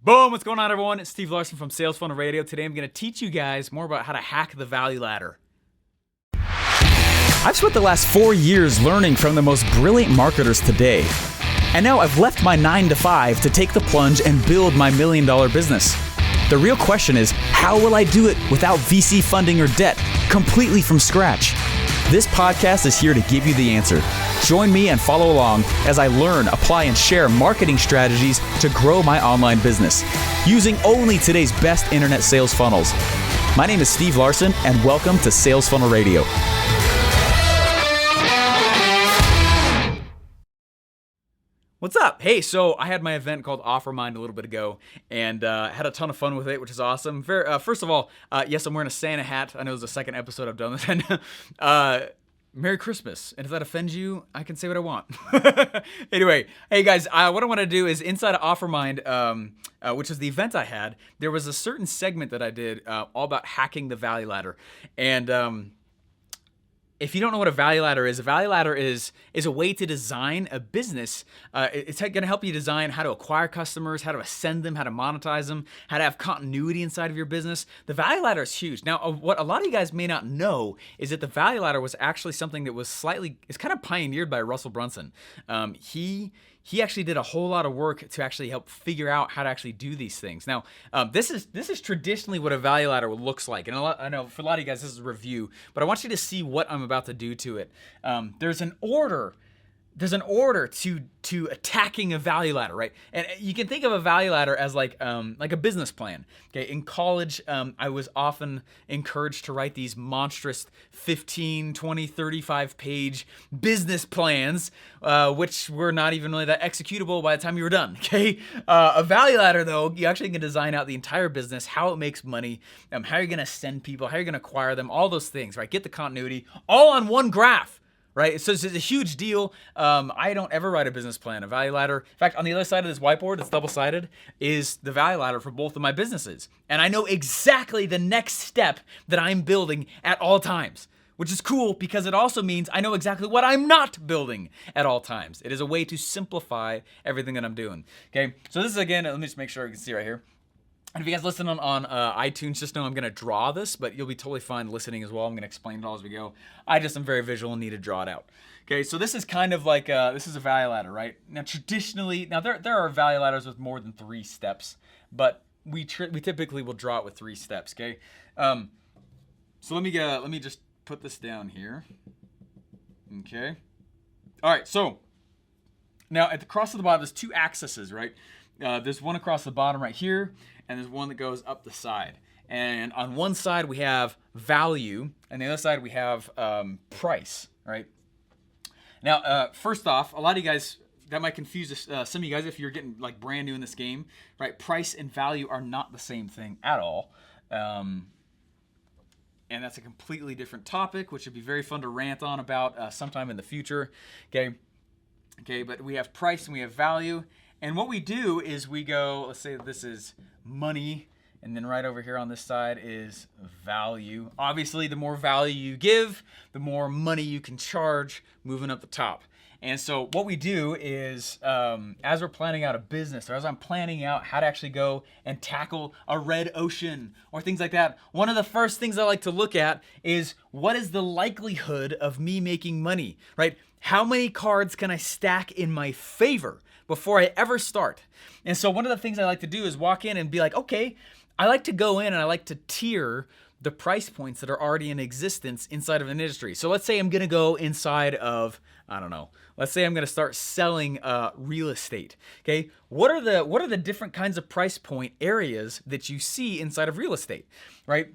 Boom, what's going on, everyone? It's Steve Larsen from Sales Funnel Radio. Today I'm going to teach you guys more about how to hack the value ladder. I've spent the last 4 years learning from the most brilliant marketers today. And now I've left my 9-to-5 to take the plunge and build my $1 million business. The real question is, how will I do it without VC funding or debt, completely from scratch? This podcast is here to give you the answer. Join me and follow along as I learn, apply, and share marketing strategies to grow my online business using only today's best internet sales funnels. My name is Steve Larsen, and welcome to Sales Funnel Radio. What's up? Hey, so I had my event called OfferMind a little bit ago, and had a ton of fun with it, which is awesome. First of all, yes, I'm wearing a Santa hat. I know it's the second episode I've done this. And Merry Christmas. And if that offends you, I can say what I want. Anyway, hey guys, what I want to do is inside of OfferMind, which is the event I had, there was a certain segment that I did all about hacking the value ladder. And if you don't know what a value ladder is a way to design a business. It's going to help you design how to acquire customers, how to ascend them, how to monetize them, how to have continuity inside of your business. The value ladder is huge. Now, what a lot of you guys may not know is that the value ladder was actually something that was it's kind of pioneered by Russell Brunson. He actually did a whole lot of work to actually help figure out how to actually do these things. Now, this is traditionally what a value ladder looks like. And I know for a lot of you guys, this is a review, but I want you to see what I'm about to do to it. There's an order to attacking a value ladder, right? And you can think of a value ladder as like a business plan. Okay, in college, I was often encouraged to write these monstrous 15, 20, 35 page business plans, which were not even really that executable by the time you were done. Okay, a value ladder though, you actually can design out the entire business, how it makes money, how you're gonna send people, how you're gonna acquire them, all those things, right? Get the continuity all on one graph. Right, so it's a huge deal. I don't ever write a business plan, a value ladder. In fact, on the other side of this whiteboard, it's double-sided, is the value ladder for both of my businesses. And I know exactly the next step that I'm building at all times, which is cool because it also means I know exactly what I'm not building at all times. It is a way to simplify everything that I'm doing. Okay, so this is, again, let me just make sure you can see right here. And if you guys listen on iTunes, just know I'm going to draw this, but you'll be totally fine listening as well. I'm going to explain it all as we go. I just am very visual and need to draw it out. Okay, so this is kind of like, this is a value ladder, right? Now, traditionally, there are value ladders with more than 3 steps, but we typically will draw it with 3 steps, okay? So let me just put this down here. Okay. All right, so now at the cross of the bottom, there's 2 axes, right? There's one across the bottom right here, and there's one that goes up the side. And on one side we have value, and the other side we have price, right? Now, first off, a lot of you guys, that might confuse some of you guys if you're getting like brand new in this game, right? Price and value are not the same thing at all. And that's a completely different topic, which would be very fun to rant on about sometime in the future, okay? Okay, but we have price and we have value. And what we do is we go, let's say this is money, and then right over here on this side is value. Obviously, the more value you give, the more money you can charge moving up the top. And so what we do is, as we're planning out a business, or as I'm planning out how to actually go and tackle a red ocean or things like that, one of the first things I like to look at is what is the likelihood of me making money, right? How many cards can I stack in my favor before I ever start? And so one of the things I like to do is walk in and be like, okay, I like to go in and I like to tier the price points that are already in existence inside of an industry. So let's say I'm gonna go inside of, I don't know, let's say I'm gonna start selling real estate, okay? What are the different kinds of price point areas that you see inside of real estate, right?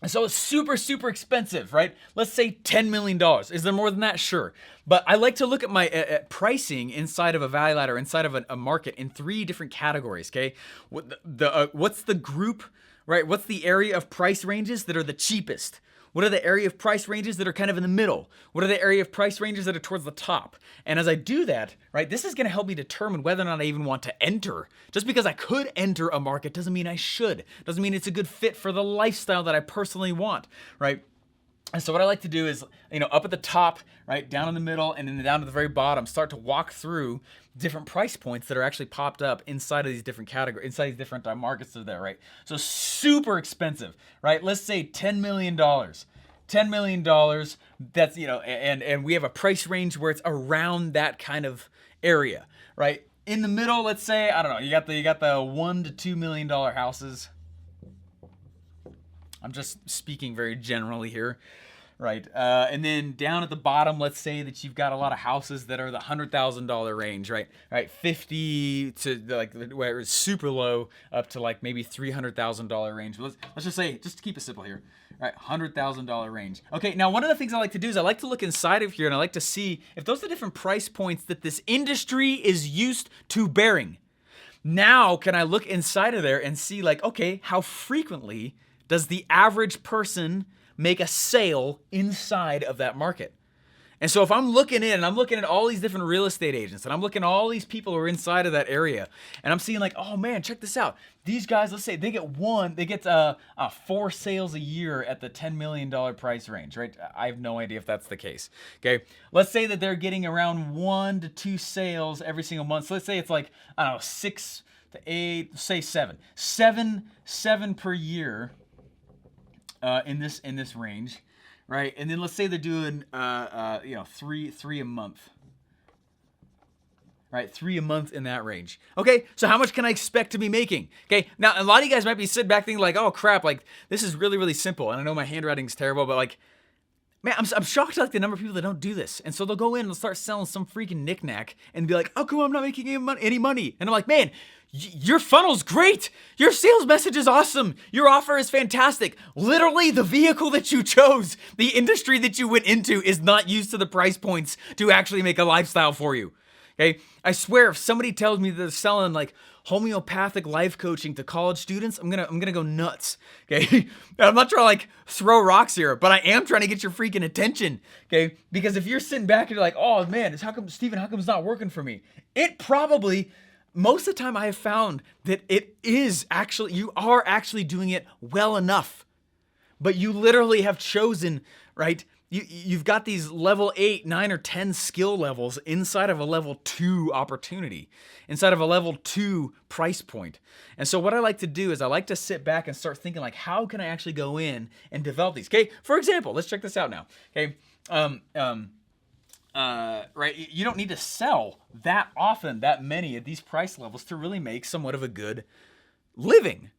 So it's super, super expensive, right? Let's say $10 million. Is there more than that? Sure. But I like to look at my pricing inside of a value ladder, inside of a market in 3 different categories, okay? What's the group, right? What's the area of price ranges that are the cheapest? What are the area of price ranges that are kind of in the middle? What are the area of price ranges that are towards the top? And as I do that, right, this is gonna help me determine whether or not I even want to enter. Just because I could enter a market doesn't mean I should. Doesn't mean it's a good fit for the lifestyle that I personally want, right? And so what I like to do is, up at the top, right, down in the middle, and then down to the very bottom, start to walk through different price points that are actually popped up inside of these different categories, inside these different markets that are there, right? So super expensive, right? Let's say $10 million. $10 million, that's, and we have a price range where it's around that kind of area, right? In the middle, let's say, I don't know, you got the $1 to $2 million houses. I'm just speaking very generally here, right? And then down at the bottom, let's say that you've got a lot of houses that are the $100,000 range, right? Right, 50 to like where it's super low up to like maybe $300,000 range. Let's just say, just to keep it simple here, right? $100,000 range. Okay, now one of the things I like to do is I like to look inside of here and I like to see if those are the different price points that this industry is used to bearing. Now, can I look inside of there and see like, okay, how frequently does the average person make a sale inside of that market? And so if I'm looking in and I'm looking at all these different real estate agents and I'm looking at all these people who are inside of that area and I'm seeing like, oh man, check this out. These guys, let's say they get 4 sales a year at the $10 million price range, right? I have no idea if that's the case. Okay. Let's say that they're getting around 1 to 2 sales every single month. So let's say it's like, I don't know, 6 to 8, say 7. 7 per year. In this range, right? And then let's say they're doing 3 a month, right? 3 a month in that range. Okay, so how much can I expect to be making? Okay, now a lot of you guys might be sitting back thinking like, oh crap, like this is really, really simple. And I know my handwriting's terrible, but like, man, I'm shocked at like the number of people that don't do this. And so they'll go in and they'll start selling some freaking knickknack and be like, oh, come on, I'm not making any money. And I'm like, man, your funnel's great. Your sales message is awesome. Your offer is fantastic. Literally, the vehicle that you chose, the industry that you went into is not used to the price points to actually make a lifestyle for you. Okay, I swear, if somebody tells me they're selling like homeopathic life coaching to college students, I'm gonna go nuts. Okay, I'm not trying to like throw rocks here, but I am trying to get your freaking attention. Okay, because if you're sitting back and you're like, oh man, how come it's not working for me? It probably, most of the time I have found that it is actually, you are actually doing it well enough, but you literally have chosen, right? You've got these level 8, 9, or 10 skill levels inside of a level 2 opportunity, inside of a level 2 price point. And so what I like to do is I like to sit back and start thinking like, how can I actually go in and develop these? Okay, for example, let's check this out now. Okay, right, you don't need to sell that often, that many of these price levels to really make somewhat of a good living.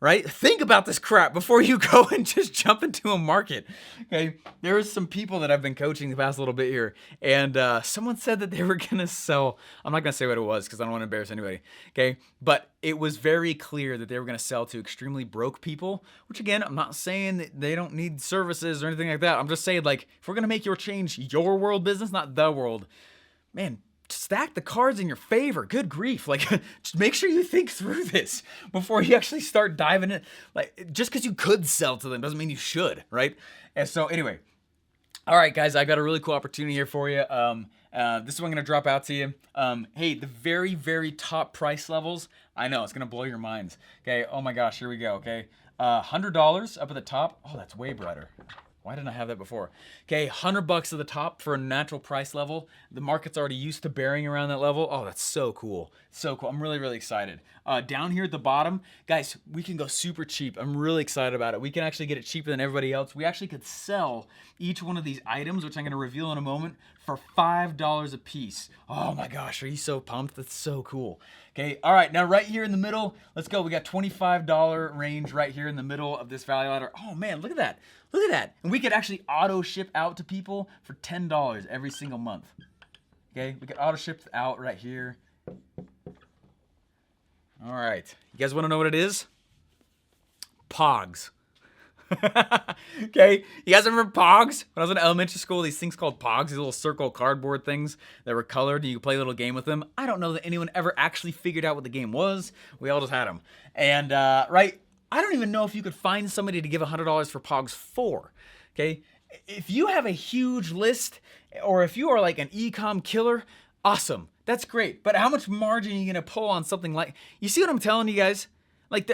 Right? Think about this crap before you go and just jump into a market. Okay. There's some people that I've been coaching the past little bit here, and someone said that they were gonna sell. I'm not gonna say what it was because I don't want to embarrass anybody. Okay. But it was very clear that they were gonna sell to extremely broke people, which again, I'm not saying that they don't need services or anything like that. I'm just saying, like, if we're gonna make your change your world business, not the world, man, stack the cards in your favor. Good grief. Like, just make sure you think through this before you actually start diving in. Like, just because you could sell to them doesn't mean you should, right? And so anyway, all right, guys, I got a really cool opportunity here for you. This is what I'm going to drop out to you. Hey, the very, very top price levels, I know it's going to blow your minds. Okay. Oh my gosh, here we go. Okay. $100 up at the top. Oh, that's way brighter. Why didn't I have that before? Okay, $100 at the top for a natural price level. The market's already used to bearing around that level. Oh, that's so cool. So cool. I'm really, really excited. Down here at the bottom, guys, we can go super cheap. I'm really excited about it. We can actually get it cheaper than everybody else. We actually could sell each one of these items, which I'm going to reveal in a moment, for $5 a piece. Oh my gosh, are you so pumped? That's so cool. Okay, all right, now right here in the middle, let's go. We got $25 range right here in the middle of this value ladder. Oh man, look at that. Look at that. And we could actually auto ship out to people for $10 every single month. Okay, we could auto ship out right here. All right, you guys want to know what it is? Pogs. Okay, you guys remember Pogs? When I was in elementary school, these things called Pogs, these little circle cardboard things that were colored and you could play a little game with them. I don't know that anyone ever actually figured out what the game was. We all just had them. And, right, I don't even know if you could find somebody to give $100 for Pogs for, okay? If you have a huge list or if you are like an e-com killer, awesome, that's great. But how much margin are you gonna pull on something like, you see what I'm telling you guys? Like,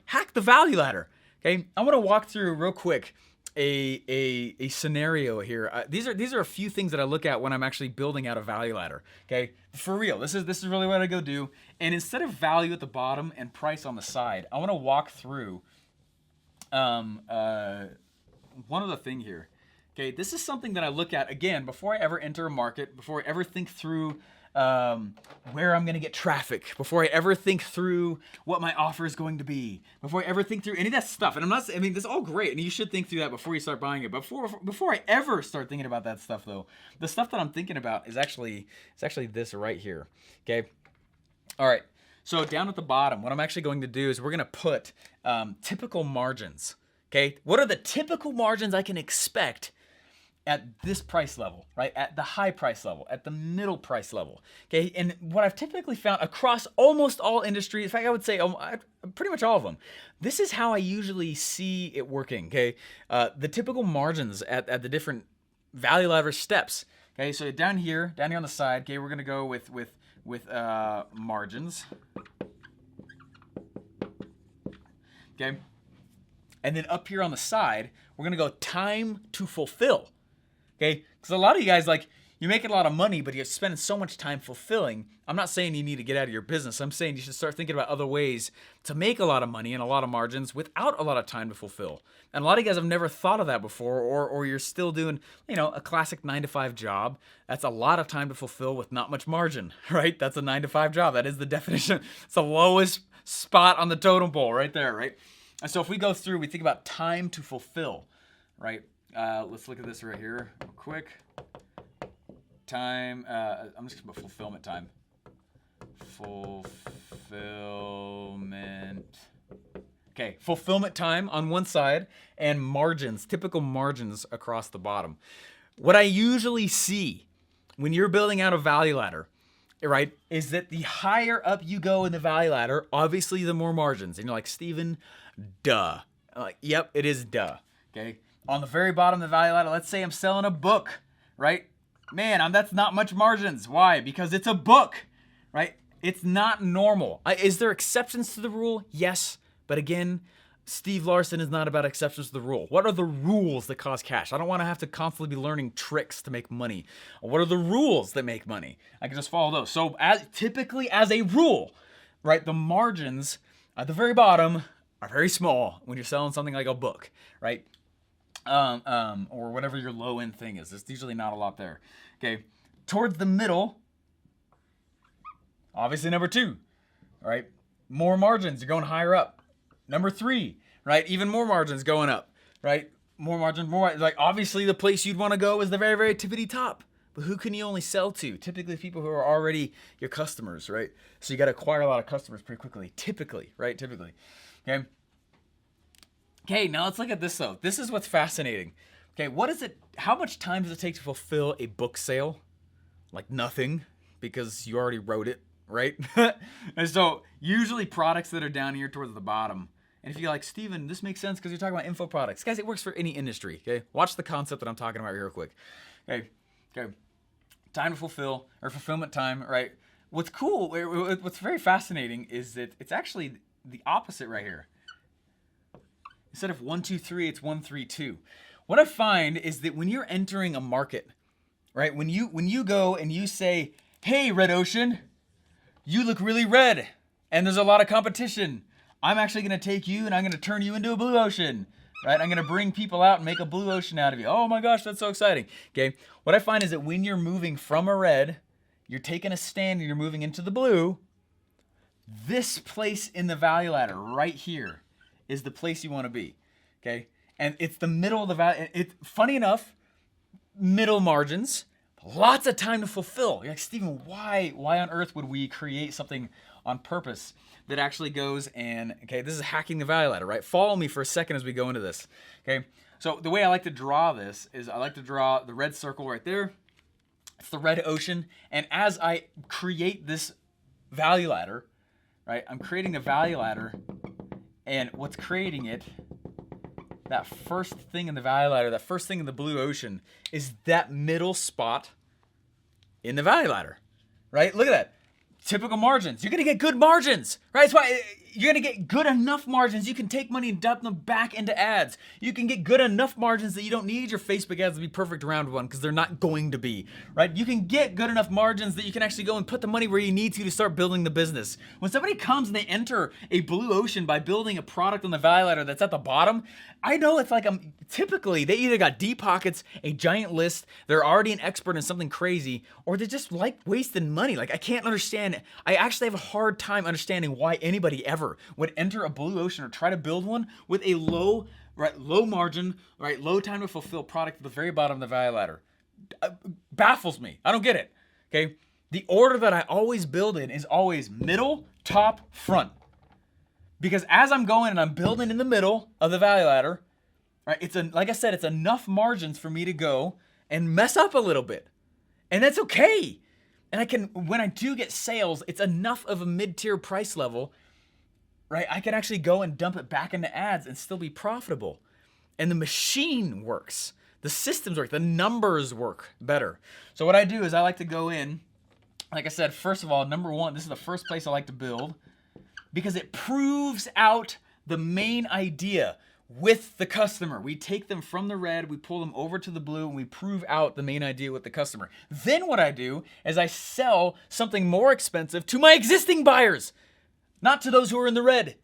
hack the value ladder. Okay, I want to walk through real quick a scenario here. These are a few things that I look at when I'm actually building out a value ladder. Okay, for real, this is really what I go do. And instead of value at the bottom and price on the side, I want to walk through one other thing here. Okay, this is something that I look at again before I ever enter a market, before I ever think through where I'm going to get traffic, before I ever think through what my offer is going to be, before I ever think through any of that stuff. And I mean, this is all great, and you should think through that before you start buying it. But before I ever start thinking about that stuff, though, the stuff that I'm thinking about is actually this right here. Okay, all right. So down at the bottom, what I'm actually going to do is we're going to put typical margins. Okay, what are the typical margins I can expect at this price level, right? At the high price level, at the middle price level, okay? And what I've typically found across almost all industries, in fact, I would say pretty much all of them, this is how I usually see it working, okay? The typical margins at the different value ladder steps, okay? So down here on the side, okay, we're gonna go with margins, okay? And then up here on the side, we're gonna go time to fulfill. Okay, because a lot of you guys, like, you're making a lot of money, but you're spending so much time fulfilling. I'm not saying you need to get out of your business. I'm saying you should start thinking about other ways to make a lot of money and a lot of margins without a lot of time to fulfill. And a lot of you guys have never thought of that before, or you're still doing, a classic 9-to-5 job. That's a lot of time to fulfill with not much margin, right? That's a 9-to-5 job. That is the definition. It's the lowest spot on the totem pole right there, right? And so if we go through, we think about time to fulfill, right? Let's look at this right here real quick. Time, I'm just going to put fulfillment time. Fulfillment. Okay, fulfillment time on one side and margins, typical margins across the bottom. What I usually see when you're building out a value ladder, right, is that the higher up you go in the value ladder, obviously the more margins. And you're like, Steven, duh. I'm like, yep, it is duh. Okay. On the very bottom of the value ladder, let's say I'm selling a book, right? Man, that's not much margins. Why? Because it's a book, right? It's not normal. Is there exceptions to the rule? Yes. But again, Steve Larsen is not about exceptions to the rule. What are the rules that cause cash? I don't want to have to constantly be learning tricks to make money. What are the rules that make money? I can just follow those. So typically as a rule, right, the margins at the very bottom are very small when you're selling something like a book, right? Or whatever your low end thing is. There's usually not a lot there. Okay. Towards the middle, obviously number 2, right? More margins, you're going higher up. Number 3, right? Even more margins going up, right? More margin, like obviously the place you'd want to go is the very, very tippity top. But who can you only sell to? Typically people who are already your customers, right? So you got to acquire a lot of customers pretty quickly. Typically, right? Typically. Okay. Okay, now let's look at this though. This is what's fascinating. Okay, what is it? How much time does it take to fulfill a book sale? Like nothing, because you already wrote it, right? And so usually products that are down here towards the bottom. And if you're like, Steven, this makes sense because you're talking about info products. Guys, it works for any industry, okay? Watch the concept that I'm talking about real quick. Okay. Time to fulfill, or fulfillment time, right? What's cool, what's very fascinating is that it's actually the opposite right here. Instead of 1, 2, 3, it's 1, 3, 2. What I find is that when you're entering a market, right? When you go and you say, "Hey, Red Ocean, you look really red, and there's a lot of competition. I'm actually going to take you and I'm going to turn you into a blue ocean." Right? I'm going to bring people out and make a blue ocean out of you. Oh my gosh, that's so exciting. Okay. What I find is that when you're moving from a red, you're taking a stand and you're moving into the blue, this place in the value ladder right here is the place you want to be, okay? And it's the middle of the value. It's funny enough, middle margins, lots of time to fulfill. You're like, Steven, why on earth would we create something on purpose that actually goes and, okay, this is hacking the value ladder, right? Follow me for a second as we go into this, okay? So the way I like to draw this is I like to draw the red circle right there. It's the red ocean. And as I create this value ladder, right, I'm creating a value ladder. And what's creating it, that first thing in the value ladder, that first thing in the blue ocean, is that middle spot in the value ladder, right? Look at that. Typical margins. You're going to get good margins, right? That's why You're going to get good enough margins. You can take money and dump them back into ads. You can get good enough margins that you don't need your Facebook ads to be perfect round one, because they're not going to be, right? You can get good enough margins that you can actually go and put the money where you need to start building the business. When somebody comes and they enter a blue ocean by building a product on the value ladder that's at the bottom, I know it's like typically they either got deep pockets, a giant list, they're already an expert in something crazy, or they just like wasting money. Like, I can't understand. I actually have a hard time understanding why anybody ever would enter a blue ocean or try to build one with a low margin, right, low time to fulfill product at the very bottom of the value ladder. Baffles me. I don't get it. Okay, the order that I always build in is always middle, top, front. Because as I'm going and I'm building in the middle of the value ladder, right, like I said, it's enough margins for me to go and mess up a little bit. And that's okay. And when I do get sales, it's enough of a mid-tier price level, right? I can actually go and dump it back into ads and still be profitable. And the machine works. The systems work. The numbers work better. So what I do is I like to go in, like I said, first of all, number one, this is the first place I like to build, because it proves out the main idea with the customer. We take them from the red, we pull them over to the blue, and we prove out the main idea with the customer. Then what I do is I sell something more expensive to my existing buyers, not to those who are in the red.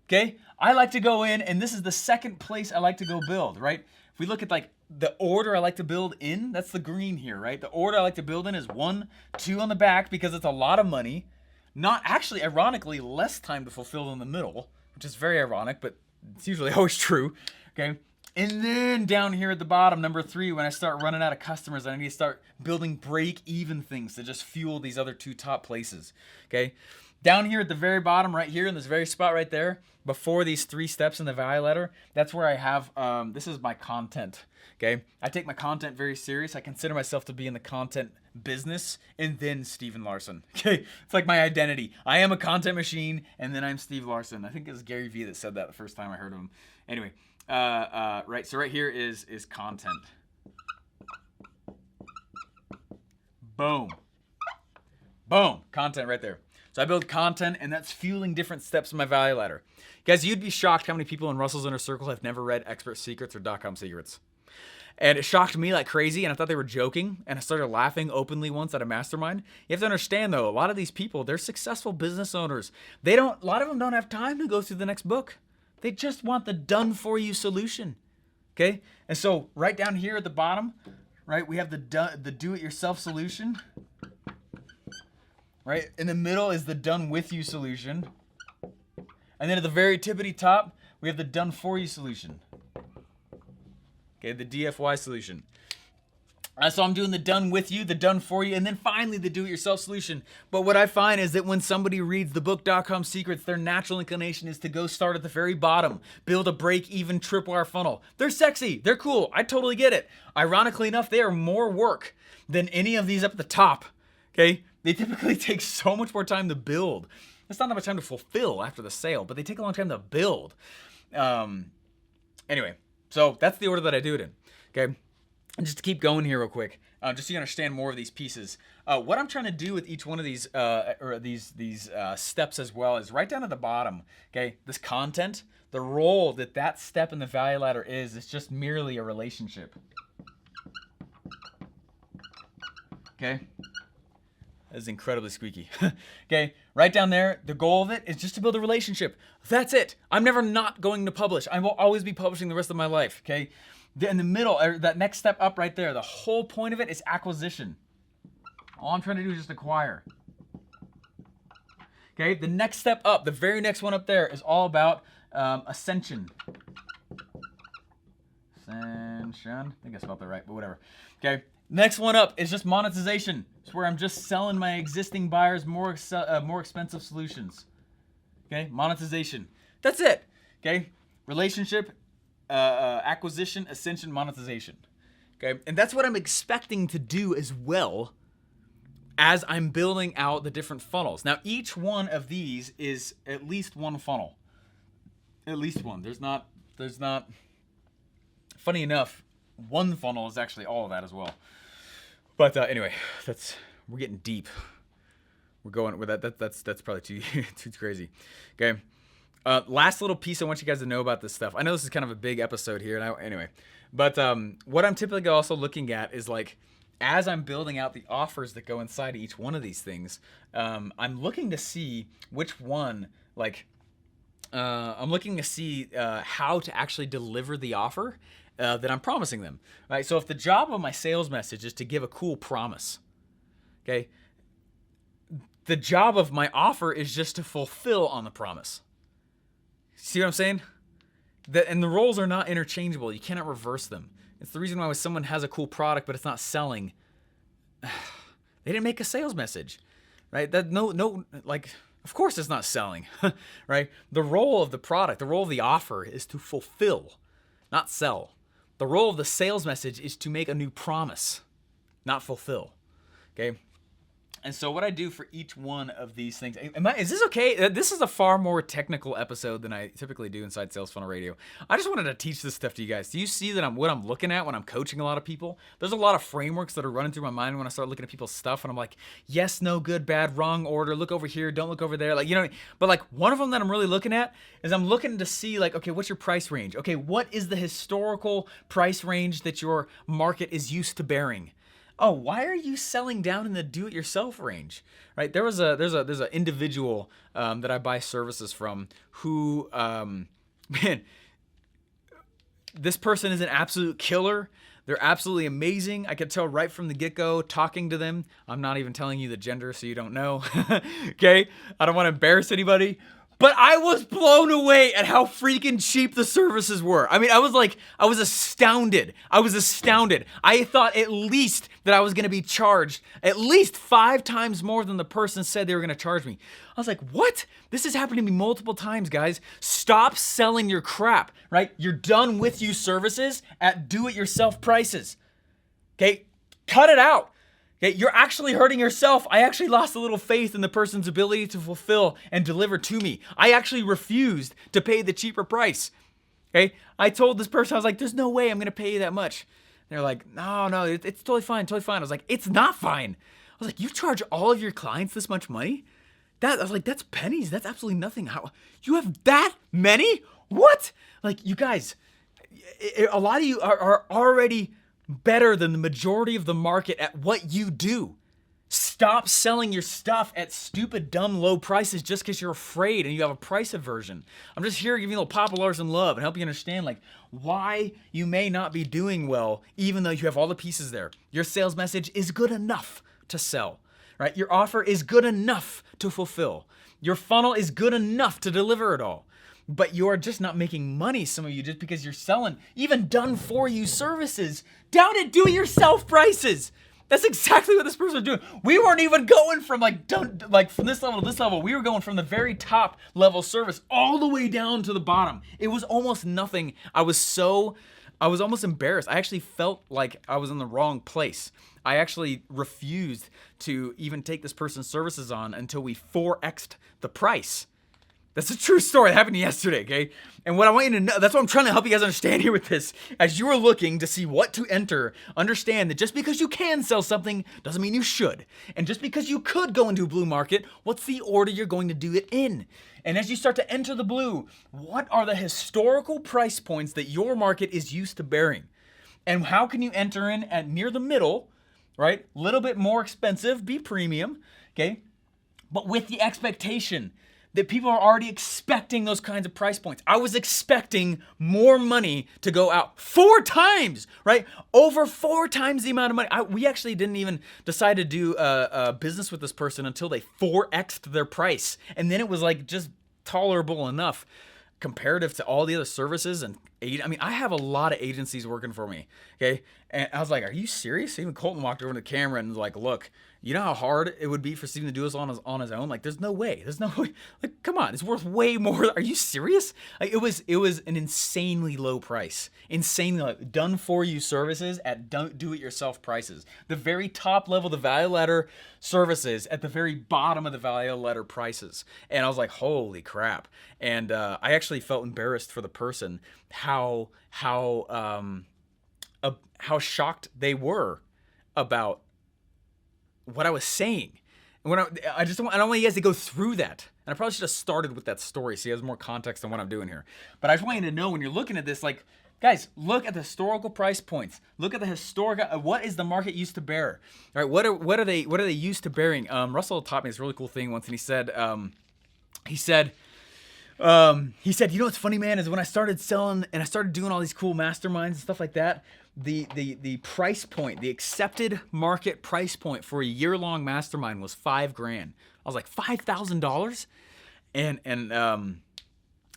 Okay? I like to go in, and this is the second place I like to go build, right? If we look at like the order I like to build in, that's the green here, right? The order I like to build in is 1, 2 on the back, because it's a lot of money. Not actually, ironically, less time to fulfill in the middle, which is very ironic, but it's usually always true, okay? And then down here at the bottom, number 3, when I start running out of customers, I need to start building break-even things to just fuel these other 2 top places, okay? Down here at the very bottom, right here in this very spot right there, before these 3 steps in the value ladder, that's where I have, this is my content, okay? I take my content very serious. I consider myself to be in the content business, and then Steven Larsen, okay? It's like my identity. I am a content machine, and then I'm Steve Larsen. I think it was Gary Vee that said that the first time I heard of him. Anyway, right, so right here is content. Boom. Boom, content right there. So I build content, and that's fueling different steps in my value ladder. Guys, you'd be shocked how many people in Russell's Inner Circle have never read Expert Secrets or .com Secrets. And it shocked me like crazy, and I thought they were joking, and I started laughing openly once at a mastermind. You have to understand, though, a lot of these people, they're successful business owners. A lot of them don't have time to go through the next book. They just want the done-for-you solution, okay? And so right down here at the bottom, right, we have the do-it-yourself solution. Right? In the middle is the done with you solution. And then at the very tippity top, we have the done for you solution. Okay, the DFY solution. So I'm doing the done with you, the done for you, and then finally the do it yourself solution. But what I find is that when somebody reads the book .com Secrets, their natural inclination is to go start at the very bottom, build a break-even tripwire funnel. They're sexy, they're cool, I totally get it. Ironically enough, they are more work than any of these up at the top. Okay? They typically take so much more time to build. It's not that much time to fulfill after the sale, but they take a long time to build. Anyway, so that's the order that I do it in. Okay, and just to keep going here real quick, just so you understand more of these pieces. What I'm trying to do with each one of these steps as well is right down at the bottom. Okay, this content, the role that step in the value ladder is just merely a relationship. Okay. That is incredibly squeaky. Okay, right down there, the goal of it is just to build a relationship. That's it. I'm never not going to publish. I will always be publishing the rest of my life, okay? In the middle, that next step up right there, the whole point of it is acquisition. All I'm trying to do is just acquire. Okay, the next step up, the very next one up there is all about ascension. Ascension, I think I spelled that right, but whatever. Okay. Next one up is just monetization. It's where I'm just selling my existing buyers more expensive solutions. Okay, monetization. That's it. Okay, relationship, acquisition, ascension, monetization. Okay, and that's what I'm expecting to do as well as I'm building out the different funnels. Now, each one of these is at least one funnel. At least one. There's not. Funny enough, one funnel is actually all of that as well. But anyway, we're getting deep. we're going with that. That's probably too too crazy. Okay. Last little piece I want you guys to know about this stuff. I know this is kind of a big episode here, and anyway, but what I'm typically also looking at is like, as I'm building out the offers that go inside each one of these things, I'm looking to see which one, like, I'm looking to see how to actually deliver the offer that I'm promising them. Right. So if the job of my sales message is to give a cool promise, okay, the job of my offer is just to fulfill on the promise. See what I'm saying? And the roles are not interchangeable. You cannot reverse them. It's the reason why when someone has a cool product but it's not selling, they didn't make a sales message, right? Like, of course it's not selling, right? The role of the product, the role of the offer is to fulfill, not sell. The role of the sales message is to make a new promise, not fulfill, okay? And so what I do for each one of these things, is this okay? This is a far more technical episode than I typically do inside Sales Funnel Radio. I just wanted to teach this stuff to you guys. Do you see that what I'm looking at when I'm coaching a lot of people? There's a lot of frameworks that are running through my mind when I start looking at people's stuff, and I'm like, yes, no, good, bad, wrong order, look over here, don't look over there. Like, you know, but like one of them that I'm really looking at is I'm looking to see like, okay, what's your price range? Okay, what is the historical price range that your market is used to bearing? Oh, why are you selling down in the do-it-yourself range? Right? There's an individual that I buy services from who, man, this person is an absolute killer. They're absolutely amazing. I could tell right from the get-go talking to them. I'm not even telling you the gender so you don't know. Okay? I don't want to embarrass anybody. But I was blown away at how freaking cheap the services were. I mean, I was astounded. I thought at least that I was gonna be charged at least 5 times more than the person said they were gonna charge me. I was like, what? This has happened to me multiple times, guys. Stop selling your crap, right? You're done with you services at do-it-yourself prices. Okay, cut it out. Okay, you're actually hurting yourself. I actually lost a little faith in the person's ability to fulfill and deliver to me. I actually refused to pay the cheaper price. Okay, I told this person, I was like, there's no way I'm gonna pay you that much. And they're like, no, it's totally fine, totally fine. I was like, it's not fine. I was like, you charge all of your clients this much money? I was like, that's pennies. That's absolutely nothing. How you have that many? What? Like, you guys, a lot of you are already better than the majority of the market at what you do. Stop selling your stuff at stupid, dumb, low prices just because you're afraid and you have a price aversion. I'm just here to give you a little Papa Larsen love and help you understand like why you may not be doing well even though you have all the pieces there. Your sales message is good enough to sell, right? Your offer is good enough to fulfill. Your funnel is good enough to deliver it all. But you're just not making money, some of you, just because you're selling even done-for-you services down at do-it-yourself prices. That's exactly what this person was doing. We weren't even going from from this level to this level. We were going from the very top level service all the way down to the bottom. It was almost nothing. I was almost embarrassed. I actually felt like I was in the wrong place. I actually refused to even take this person's services on until we 4x'd the price. That's a true story. It happened yesterday, okay? And what I want you to know, that's what I'm trying to help you guys understand here with this. As you are looking to see what to enter, understand that just because you can sell something doesn't mean you should. And just because you could go into a blue market, what's the order you're going to do it in? And as you start to enter the blue, what are the historical price points that your market is used to bearing? And how can you enter in at near the middle, right? A little bit more expensive, be premium, okay? But with the expectation that people are already expecting those kinds of price points. I was expecting more money to go out 4 times, right? Over 4 times the amount of money. We actually didn't even decide to do a business with this person until they 4x'd their price. And then it was like just tolerable enough comparative to all the other services. And I mean, I have a lot of agencies working for me, okay? And I was like, are you serious? Even Colton walked over to the camera and was like, look, you know how hard it would be for Steven to do this on his own? Like, there's no way. Like, come on, it's worth way more. Are you serious? Like, it was an insanely low price. Insanely low. Done for you services at do-it-yourself prices. The very top level, the value ladder services at the very bottom of the value ladder prices. And I was like, holy crap. And I actually felt embarrassed for the person how shocked they were about what I was saying. And I don't want you guys to go through that. And I probably should have started with that story so you have more context on what I'm doing here. But I just want you to know when you're looking at this, like, guys, look at the historical price points. Look at the historical. What is the market used to bear? All right, what are they used to bearing? Russell taught me this really cool thing once, and he said, you know what's funny, man, is when I started selling and I started doing all these cool masterminds and stuff like that, the price point, the accepted market price point for a year-long mastermind was $5,000. I was like, $5,000? And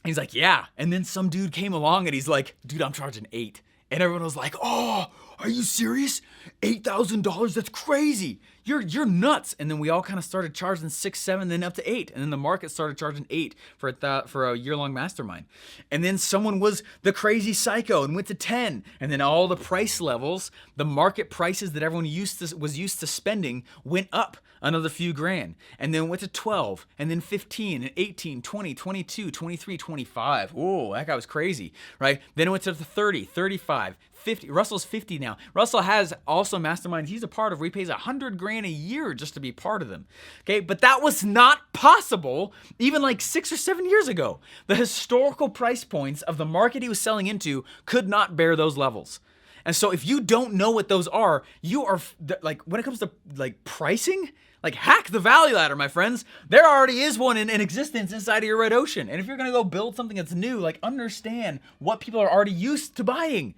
he's like, yeah. And then some dude came along and he's like, dude, I'm charging $8,000. And everyone was like, oh, are you serious? $8,000? That's crazy. You're nuts. And then we all kind of started charging 6, 7, then up to 8. And then the market started charging 8 for a year-long mastermind. And then someone was the crazy psycho and went to 10. And then all the price levels, the market prices that everyone was used to spending went up another few grand. And then went to 12, and then 15, and 18, 20, 22, 23, 25. Whoa, that guy was crazy, right? Then it went to 30, 35, 50. Russell's 50 now. Russell has also masterminds he's a part of where he pays $100,000 a year just to be part of them. Okay, but that was not possible even like 6 or 7 years ago. The historical price points of the market he was selling into could not bear those levels. And so if you don't know what those are, you are like, when it comes to like pricing, like hack the value ladder, my friends. There already is one in existence inside of your red ocean. And if you're gonna go build something that's new, like understand what people are already used to buying,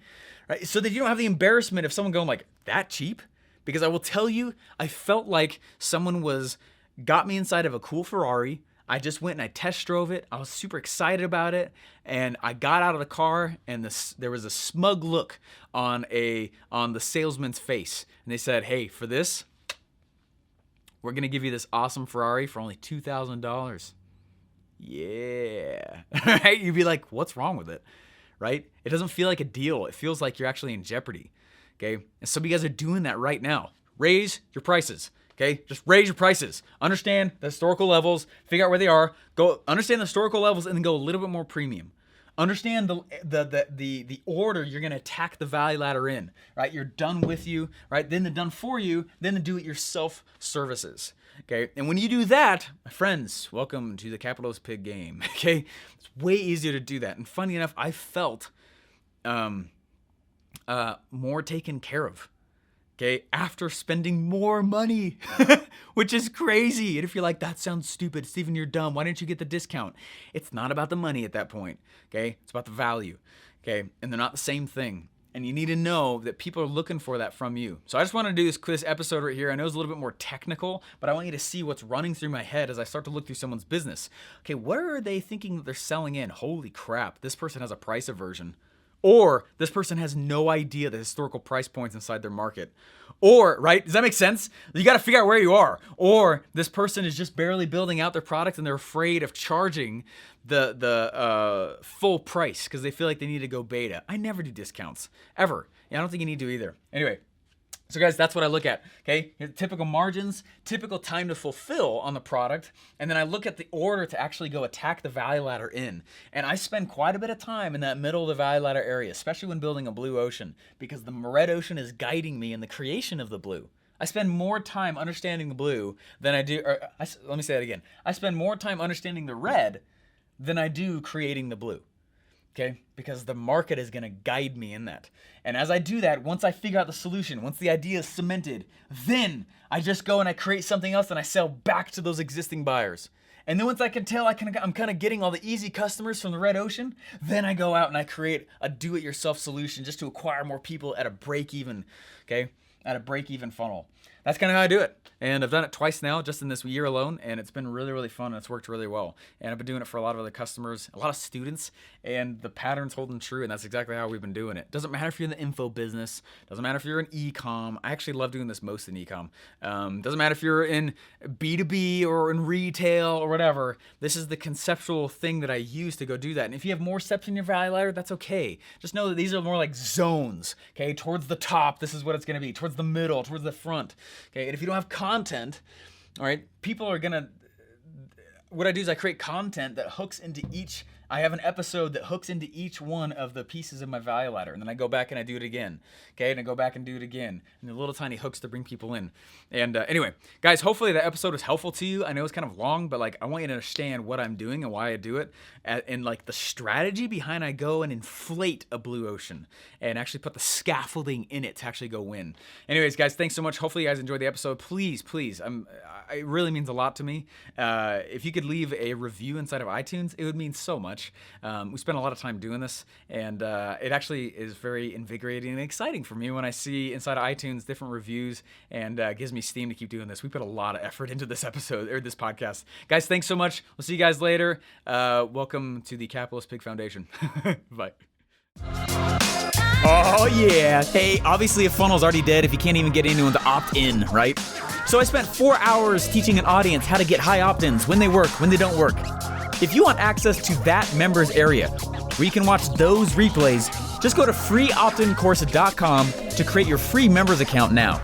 right? So that you don't have the embarrassment of someone going like, that cheap? Because I will tell you, I felt like someone got me inside of a cool Ferrari. I just went and I test drove it. I was super excited about it. And I got out of the car and there was a smug look on the salesman's face. And they said, hey, for this, we're going to give you this awesome Ferrari for only $2,000. Yeah. Right? You'd be like, what's wrong with it? Right? It doesn't feel like a deal. It feels like you're actually in jeopardy. Okay? And some of you guys are doing that right now. Raise your prices. Okay? Just raise your prices. Understand the historical levels. Figure out where they are. Go understand the historical levels and then go a little bit more premium. Understand the order you're going to attack the value ladder in, right? You're done with you, right? Then the done for you, then the do-it-yourself services, okay? And when you do that, my friends, welcome to the capitalist pig game, okay? It's way easier to do that. And funny enough, I felt more taken care of, okay, after spending more money, which is crazy. And if you're like, that sounds stupid, Stephen, you're dumb, why didn't you get the discount? It's not about the money at that point, okay? It's about the value, okay? And they're not the same thing. And you need to know that people are looking for that from you. So I just want to do this episode right here. I know it's a little bit more technical, but I want you to see what's running through my head as I start to look through someone's business. Okay, where are they thinking that they're selling in? Holy crap, this person has a price aversion. Or this person has no idea the historical price points inside their market. Or, right, does that make sense? You got to figure out where you are. Or this person is just barely building out their product and they're afraid of charging the full price because they feel like they need to go beta. I never do discounts, ever. I don't think you need to either. Anyway. So guys, that's what I look at, okay? Typical margins, typical time to fulfill on the product, and then I look at the order to actually go attack the value ladder in. And I spend quite a bit of time in that middle of the value ladder area, especially when building a blue ocean, because the red ocean is guiding me in the creation of the blue. I spend more time understanding the blue than I do, let me say that again. I spend more time understanding the red than I do creating the blue. Okay, because the market is going to guide me in that. And as I do that, once I figure out the solution, once the idea is cemented, then I just go and I create something else and I sell back to those existing buyers. And then once I can tell I'm kind of getting all the easy customers from the red ocean, then I go out and I create a do-it-yourself solution just to acquire more people at a break-even, okay, at a break-even funnel. That's kind of how I do it. And I've done it twice now, just in this year alone, and it's been really, really fun, and it's worked really well. And I've been doing it for a lot of other customers, a lot of students, and the pattern's holding true, and that's exactly how we've been doing it. Doesn't matter if you're in the info business, doesn't matter if you're in e-com. I actually love doing this most in e-com. Doesn't matter if you're in B2B or in retail or whatever. This is the conceptual thing that I use to go do that. And if you have more steps in your value ladder, that's okay. Just know that these are more like zones, okay? Towards the top, this is what it's going to be. Towards the middle, towards the front. Okay, and if you don't have content, all right, people are gonna, what I do is I create content that hooks into each. I have an episode that hooks into each one of the pieces of my value ladder, and then I go back and I do it again. Okay, and I go back and do it again, and the little tiny hooks to bring people in. And anyway, guys, hopefully that episode was helpful to you. I know it's kind of long, but like I want you to understand what I'm doing and why I do it, and like the strategy behind I go and inflate a blue ocean and actually put the scaffolding in it to actually go win. Anyways, guys, thanks so much. Hopefully you guys enjoyed the episode. Please, it really means a lot to me. If you could leave a review inside of iTunes, it would mean so much. We spent a lot of time doing this, and it actually is very invigorating and exciting for me when I see inside of iTunes different reviews, and gives me steam to keep doing this. We put a lot of effort into this episode, or this podcast. Guys, thanks so much. We'll see you guys later. Welcome to the Capitalist Pig Foundation. Bye. Oh yeah. Hey, obviously a funnel's already dead if you can't even get anyone to opt in, right? So I spent 4 hours teaching an audience how to get high opt-ins, when they work, when they don't work. If you want access to that members area where you can watch those replays, just go to freeoptincourse.com to create your free members account now.